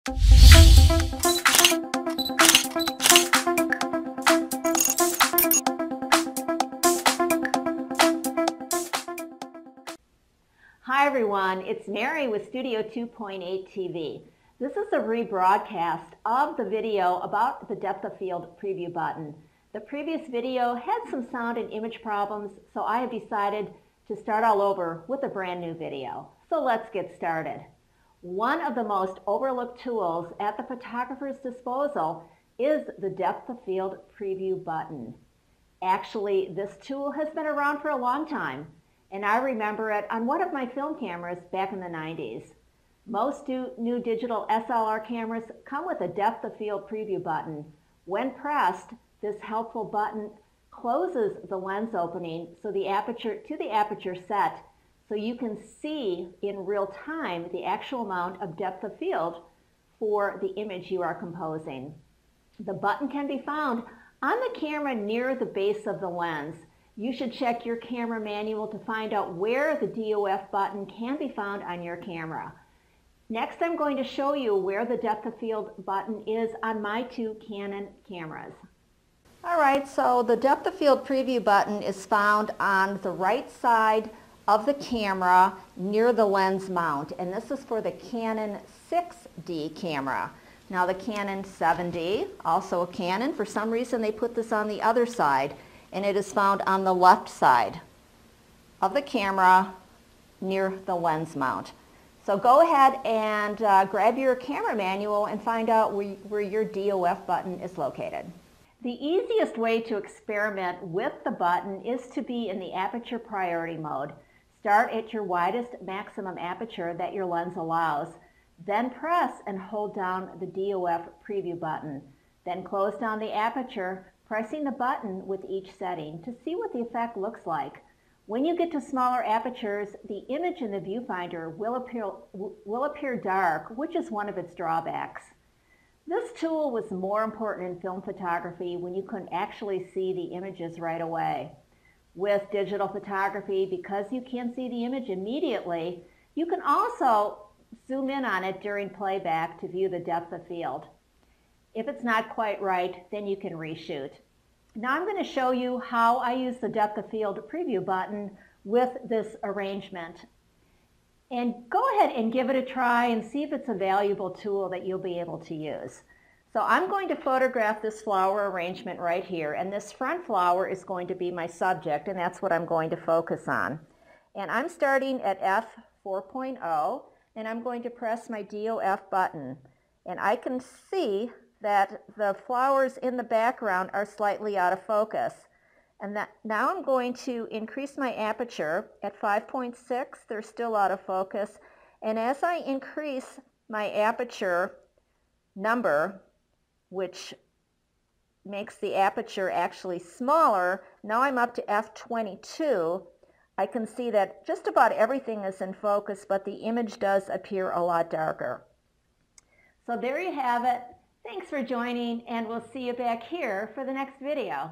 Hi everyone, it's Mary with Studio 2.8 TV. This is a rebroadcast of the video about the depth of field preview button. The previous video had some sound and image problems, so I have decided to start all over with a brand new video. So let's get started. One of the most overlooked tools at the photographer's disposal is the depth of field preview button. Actually, this tool has been around for a long time, and I remember it on one of my film cameras back in the 90s. Most new digital SLR cameras come with a depth of field preview button. When pressed, this helpful button closes the lens opening to the aperture set, so you can see in real time the actual amount of depth of field for the image you are composing. The button can be found on the camera near the base of the lens. You should check your camera manual to find out where the DOF button can be found on your camera. Next, I'm going to show you where the depth of field button is on my two Canon cameras. Alright, so the depth of field preview button is found on the right side of the camera near the lens mount, and this is for the Canon 6D camera. Now the Canon 7D, also a Canon, for some reason they put this on the other side, and it is found on the left side of the camera near the lens mount. So go ahead and grab your camera manual and find out where your DOF button is located. The easiest way to experiment with the button is to be in the aperture priority mode. Start at your widest maximum aperture that your lens allows. Then press and hold down the DOF preview button. Then close down the aperture, pressing the button with each setting to see what the effect looks like. When you get to smaller apertures, the image in the viewfinder will appear dark, which is one of its drawbacks. This tool was more important in film photography when you couldn't actually see the images right away. With digital photography, because you can see the image immediately, you can also zoom in on it during playback to view the depth of field. If it's not quite right, then you can reshoot. Now I'm going to show you how I use the depth of field preview button with this arrangement. And go ahead and give it a try and see if it's a valuable tool that you'll be able to use. So I'm going to photograph this flower arrangement right here, and this front flower is going to be my subject, and that's what I'm going to focus on. And I'm starting at f4.0, and I'm going to press my DOF button. And I can see that the flowers in the background are slightly out of focus. And now I'm going to increase my aperture at 5.6. They're still out of focus. And as I increase my aperture number, which makes the aperture actually smaller, now I'm up to f22. I can see that just about everything is in focus, but the image does appear a lot darker. So there you have it. Thanks for joining, and we'll see you back here for the next video.